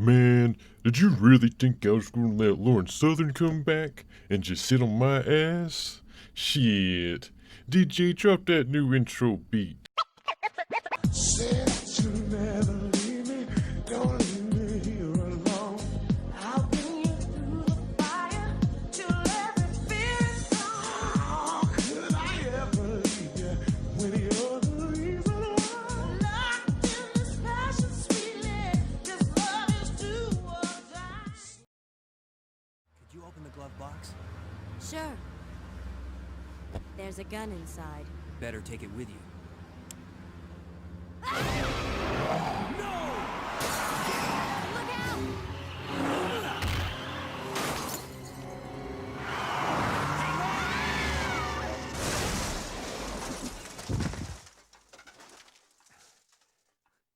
Man, did you really think I was gonna let Lauren Southern come back and just sit on my ass? Shit. DJ, drop that new intro beat. Said you'll never leave me, don't leave me here alone. I'll bring you through the fire till every fear is gone. How could I ever leave you when you're the reason why? Locked in this passion, sweetly, this love is do or die. Could you open the glove box? Sure. There's a gun inside. Better take it with you. Look out!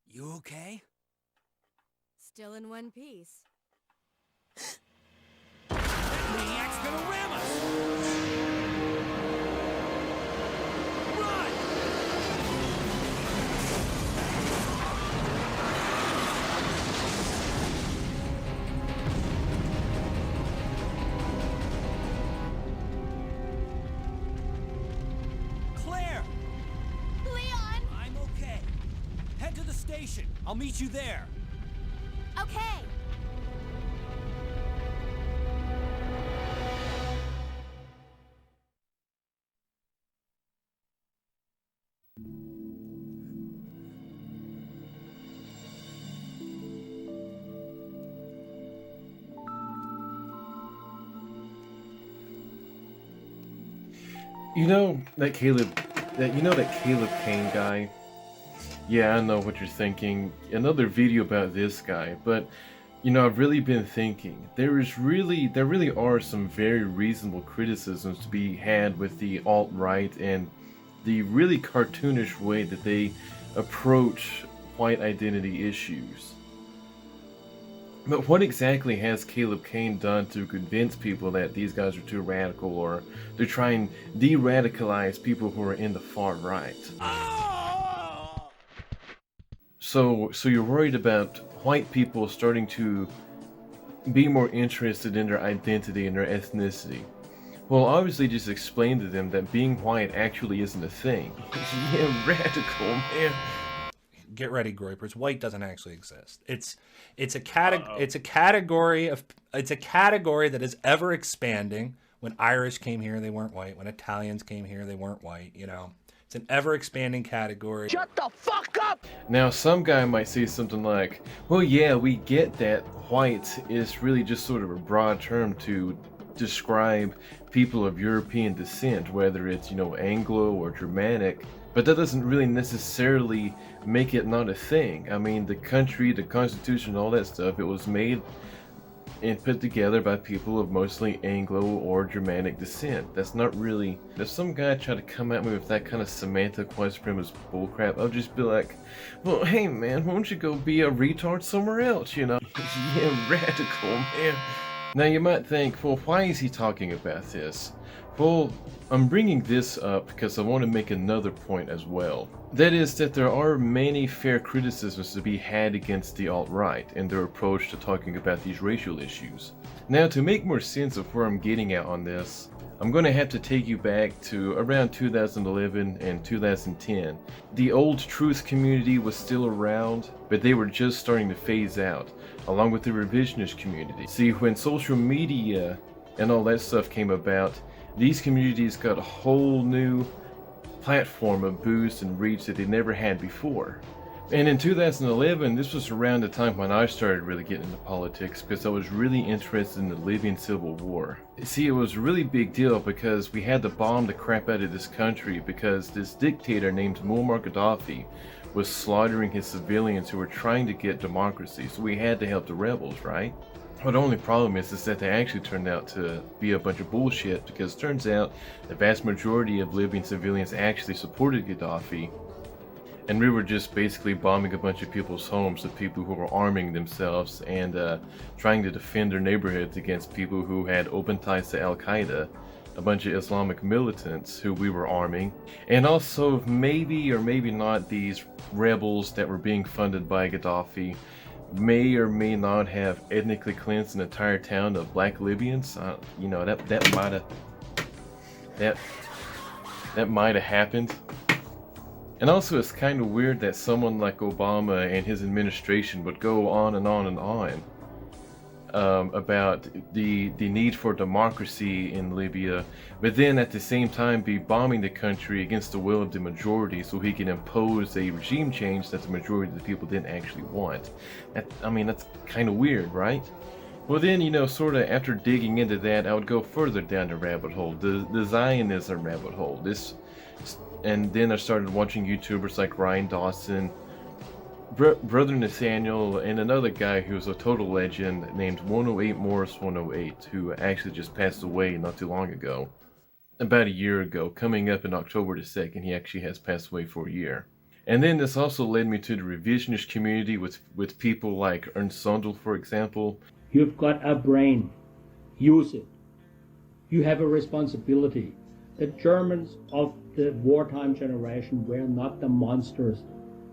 You okay? Still in one piece. That maniac's gonna ram us! Run! Claire! Leon! I'm okay. Head to the station. I'll meet you there. Okay. You know that Caleb Cain guy? Yeah, I know what you're thinking. Another video about this guy, but you know, I've really been thinking. There really are some very reasonable criticisms to be had with the alt-right and the really cartoonish way that they approach white identity issues. But what exactly has Caleb Cain done to convince people that these guys are too radical, or to try and de-radicalize people who are in the far right? So you're worried about white people starting to be more interested in their identity and their ethnicity. Well, obviously just explain to them that being white actually isn't a thing. Yeah, radical, man. Get ready, Groypers. White doesn't actually exist. It's a category that is ever expanding. When Irish came here, they weren't white. When Italians came here, they weren't white. You know, it's an ever expanding category. Shut the fuck up! Now, some guy might say something like, well, yeah, we get that white is really just sort of a broad term to describe people of European descent, whether it's, you know, Anglo or Germanic, but that doesn't really necessarily make it not a thing. I mean, the country, the Constitution, all that stuff, it was made and put together by people of mostly Anglo or Germanic descent. That's not really... If some guy tried to come at me with that kind of semantic white supremacist bullcrap, I'll just be like, well, hey man, why don't you go be a retard somewhere else, you know? Yeah, radical, man. Now you might think, well, why is he talking about this? Well, I'm bringing this up because I want to make another point as well. That is that there are many fair criticisms to be had against the alt-right and their approach to talking about these racial issues. Now, to make more sense of where I'm getting at on this, I'm going to have to take you back to around 2011 and 2010. The old truth community was still around, but they were just starting to phase out, along with the revisionist community. See, when social media and all that stuff came about, these communities got a whole new platform of boost and reach that they never had before. And in 2011, this was around the time when I started really getting into politics, because I was really interested in the Libyan civil war. See, it was a really big deal because we had to bomb the crap out of this country because this dictator named Muammar Gaddafi was slaughtering his civilians who were trying to get democracy, so we had to help the rebels, right? Well, the only problem is that they actually turned out to be a bunch of bullshit, because it turns out the vast majority of Libyan civilians actually supported Gaddafi, and we were just basically bombing a bunch of people's homes of people who were arming themselves and trying to defend their neighborhoods against people who had open ties to Al-Qaeda, a bunch of Islamic militants who we were arming, and also maybe or maybe not these rebels that were being funded by Gaddafi may or may not have ethnically cleansed an entire town of black Libyans. You know, that might have happened. And also, it's kind of weird that someone like Obama and his administration would go on and on and on about the need for democracy in Libya, but then at the same time be bombing the country against the will of the majority so he can impose a regime change that the majority of the people didn't actually want. I mean, that's kind of weird, right? Well then, you know, sort of after digging into that, I would go further down the rabbit hole, the Zionism rabbit hole. And then I started watching YouTubers like Ryan Dawson, Brother Nathaniel, and another guy who's a total legend named 108 Morris 108, who actually just passed away not too long ago. About a year ago, coming up in October the 2nd, he actually has passed away for a year. And then this also led me to the revisionist community with people like Ernst Sondel, for example. You've got a brain. Use it. You have a responsibility. The Germans of the wartime generation were not the monsters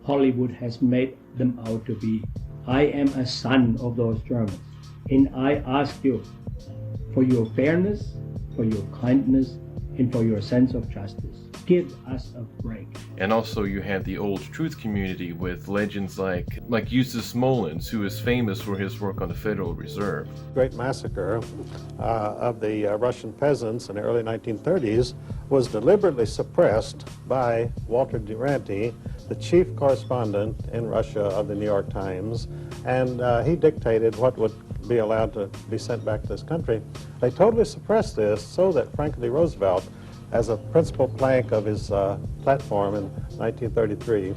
Hollywood has made them out to be. I am a son of those Germans, and I ask you for your fairness, for your kindness, and for your sense of justice. Give us a break. And also you have the old truth community with legends like Eustace Mullins, who is famous for his work on the Federal Reserve. Great massacre of the Russian peasants in the early 1930s was deliberately suppressed by Walter Duranty, the chief correspondent in Russia of the New York Times, and he dictated what would be allowed to be sent back to this country. They totally suppressed this so that Franklin D. Roosevelt, as a principal plank of his platform in 1933,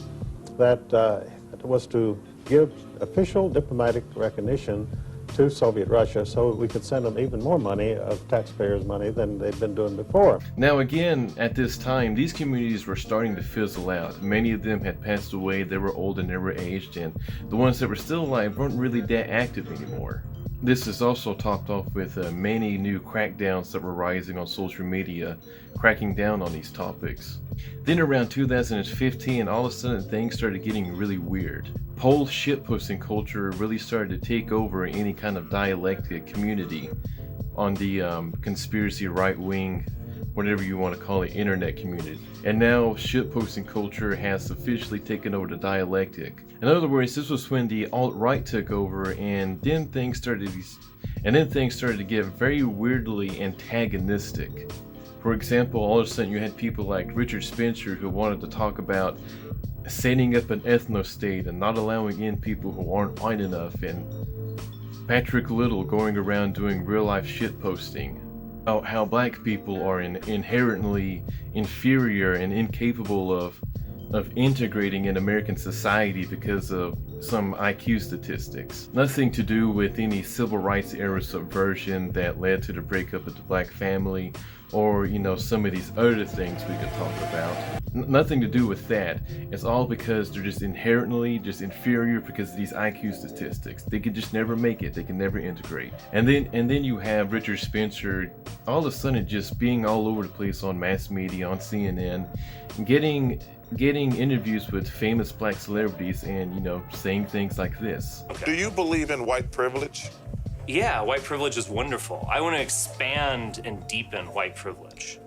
that was to give official diplomatic recognition to Soviet Russia so we could send them even more money, of taxpayers' money, than they'd been doing before. Now again, at this time, these communities were starting to fizzle out. Many of them had passed away, they were old and they were aged, and the ones that were still alive weren't really that active anymore. This is also topped off with many new crackdowns that were rising on social media, cracking down on these topics. Then around 2015, all of a sudden things started getting really weird. Polish shitposting culture really started to take over any kind of dialectic community on the conspiracy right-wing, whatever you want to call it, internet community. And now shitposting culture has officially taken over the dialectic. In other words, this was when the alt-right took over, and then things started to get very weirdly antagonistic. For example, all of a sudden you had people like Richard Spencer who wanted to talk about setting up an ethno-state and not allowing in people who aren't white enough, and Patrick Little going around doing real-life shitposting about how black people are inherently inferior and incapable of integrating in American society because of some IQ statistics. Nothing to do with any civil rights era subversion that led to the breakup of the black family, or, you know, some of these other things we could talk about. Nothing to do with that. It's all because they're just inherently just inferior because of these IQ statistics. They could just never make it. They can never integrate. And then you have Richard Spencer all of a sudden just being all over the place on mass media, on CNN, getting interviews with famous black celebrities and, you know, saying things like this. Do you believe in white privilege? Yeah, white privilege is wonderful. I want to expand and deepen white privilege.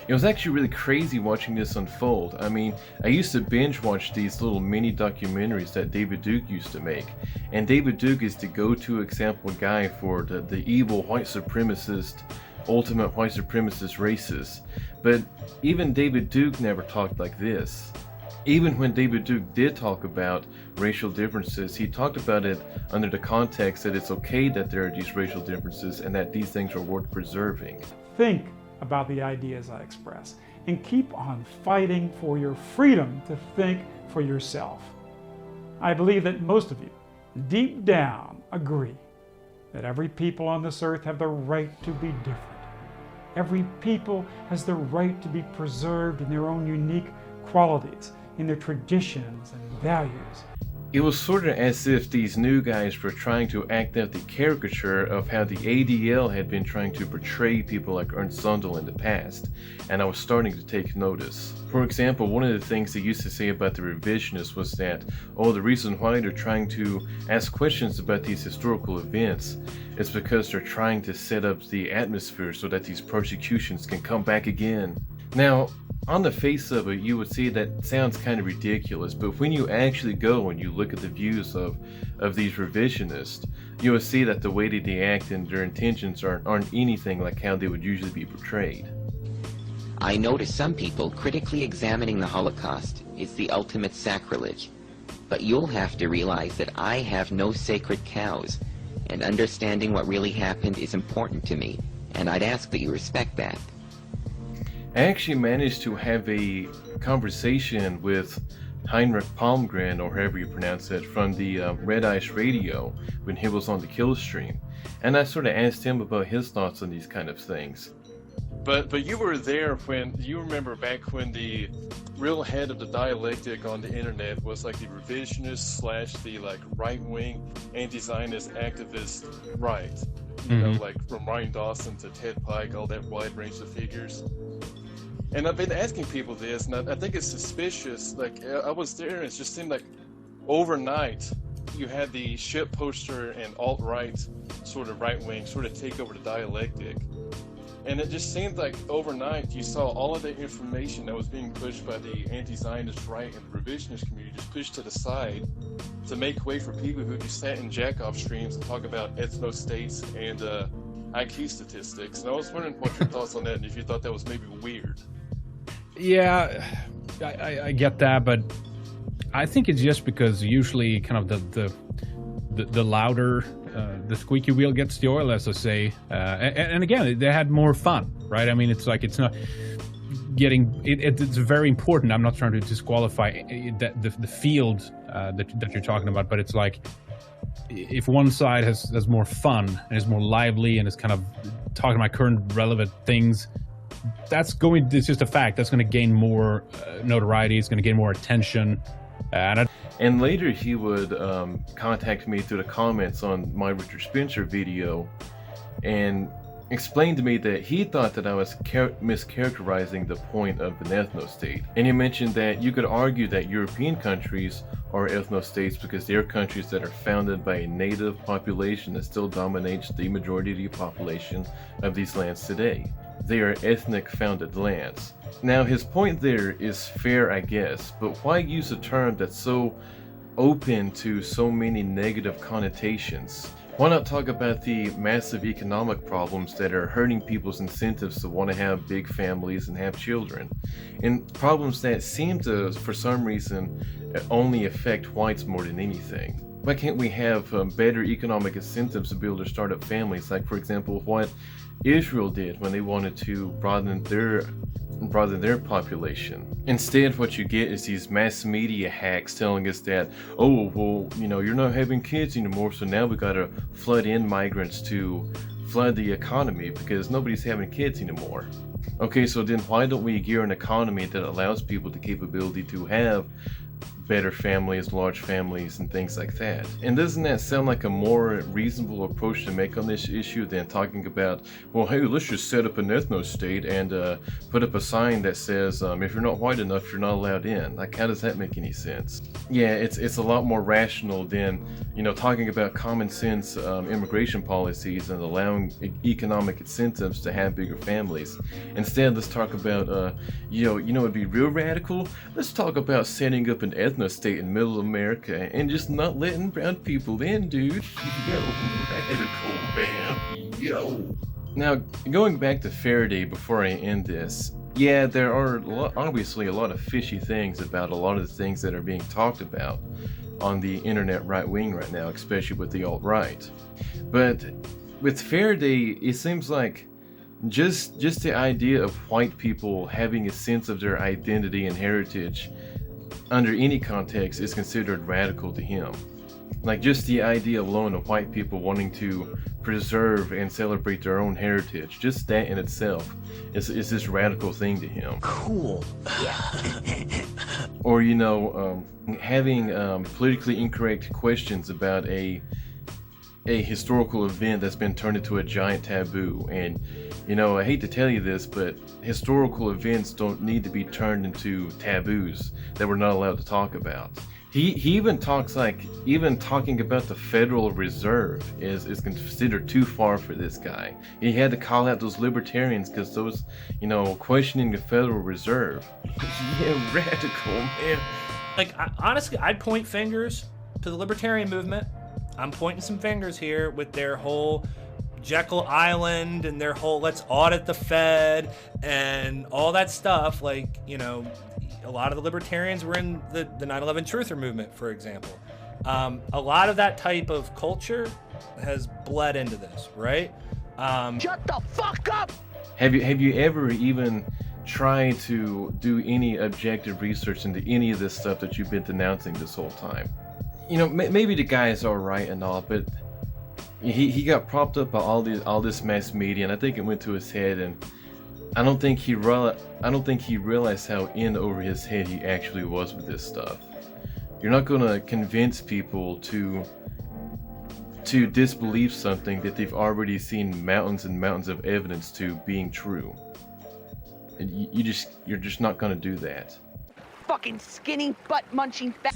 It was actually really crazy watching this unfold. I mean, I used to binge watch these little mini documentaries that David Duke used to make. And David Duke is the go-to example guy for the evil white supremacist, ultimate white supremacist racists. But even David Duke never talked like this. Even when David Duke did talk about racial differences, he talked about it under the context that it's okay that there are these racial differences and that these things are worth preserving. Think about the ideas I express and keep on fighting for your freedom to think for yourself. I believe that most of you, deep down, agree that every people on this earth have the right to be different. Every people has the right to be preserved in their own unique qualities, in their traditions and values. It was sort of as if these new guys were trying to act out the caricature of how the ADL had been trying to portray people like Ernst Zundel in the past, and I was starting to take notice. For example, one of the things they used to say about the revisionists was that, oh, the reason why they're trying to ask questions about these historical events is because they're trying to set up the atmosphere so that these persecutions can come back again. Now, on the face of it, you would see that sounds kind of ridiculous, but when you actually go and you look at the views of these revisionists, you will see that the way that they act and their intentions aren't anything like how they would usually be portrayed. I notice some people critically examining the Holocaust is the ultimate sacrilege, but you'll have to realize that I have no sacred cows, and understanding what really happened is important to me, and I'd ask that you respect that. I actually managed to have a conversation with Heinrich Palmgren, or however you pronounce it, from the Red Ice Radio when he was on the Kill Stream, and I sort of asked him about his thoughts on these kind of things. But you were there when, you remember back when the real head of the dialectic on the internet was like the revisionist / the like right-wing anti-Zionist activist right. You know, like from Ryan Dawson to Ted Pike, all that wide range of figures. And I've been asking people this, and I think it's suspicious. Like, I was there, and it just seemed like overnight you had the shit poster and alt-right sort of right-wing sort of take over the dialectic. And it just seemed like overnight you saw all of the information that was being pushed by the anti-Zionist right and the revisionist community just pushed to the side to make way for people who just sat in jack-off streams and talk about ethno-states and IQ statistics. And I was wondering what your thoughts on that, and if you thought that was maybe weird. Yeah, I get that, but I think it's just because usually kind of the louder the squeaky wheel gets the oil, as I say. And again, they had more fun, right? I mean, it's like it's not getting it's very important. I'm not trying to disqualify the field that you're talking about, but it's like if one side has more fun and is more lively and is kind of talking about current relevant things, it's just a fact. That's going to gain more notoriety. It's going to gain more attention. And later he would contact me through the comments on my Richard Spencer video and explain to me that he thought that I was mischaracterizing the point of an ethno-state. And he mentioned that you could argue that European countries are ethno-states because they're countries that are founded by a native population that still dominates the majority of the population of these lands today. They are ethnic founded lands. Now his point there is fair, I guess, but why use a term that's so open to so many negative connotations? Why not talk about the massive economic problems that are hurting people's incentives to want to have big families and have children? And problems that seem to, for some reason, only affect whites more than anything. Why can't we have better economic incentives to be able to start up families, like for example what Israel did when they wanted to broaden their population? Instead, what you get is these mass media hacks telling us that, oh, well, you know, you're not having kids anymore, so now we gotta flood in migrants to flood the economy because nobody's having kids anymore. Okay, so then why don't we gear an economy that allows people the capability to have better families, large families, and things like that? And doesn't that sound like a more reasonable approach to make on this issue than talking about, well, hey, let's just set up an ethno-state and put up a sign that says, if you're not white enough, you're not allowed in? Like, how does that make any sense? Yeah, it's a lot more rational than, you know, talking about common sense immigration policies and allowing economic incentives to have bigger families. Instead, let's talk about, you know, it'd be real radical. Let's talk about setting up an ethno-state in middle America and just not letting brown people in, dude. Yo, radical, man. Yo. Now, going back to Faraday before I end this, yeah, there are obviously a lot of fishy things about a lot of the things that are being talked about on the internet right wing right now, especially with the alt-right. But with Faraday, it seems like just the idea of white people having a sense of their identity and heritage under any context is considered radical to him. Like, just the idea alone of white people wanting to preserve and celebrate their own heritage, just that in itself is this radical thing to him. Cool. or you know, having politically incorrect questions about a historical event that's been turned into a giant taboo. And you know, I hate to tell you this, but historical events don't need to be turned into taboos that we're not allowed to talk about. He even talks like, even talking about the Federal Reserve is considered too far for this guy. He had to call out those libertarians because those, you know, questioning the Federal Reserve. Yeah, radical, man. Like, honestly, I'd point fingers to the libertarian movement. I'm pointing some fingers here with their whole Jekyll Island and their whole let's audit the Fed and all that stuff. Like, you know, a lot of the libertarians were in the 9/11 truther movement, for example. A lot of that type of culture has bled into this, right? Shut the fuck up! Have you ever even tried to do any objective research into any of this stuff that you've been denouncing this whole time? You know, maybe the guy is all right and all, but he got propped up by all this mass media, and I think it went to his head, and I don't think he realized how in over his head he actually was with this stuff. You're not gonna convince people to disbelieve something that they've already seen mountains and mountains of evidence to being true. And you're just not gonna do that. Fucking skinny, butt munching fat.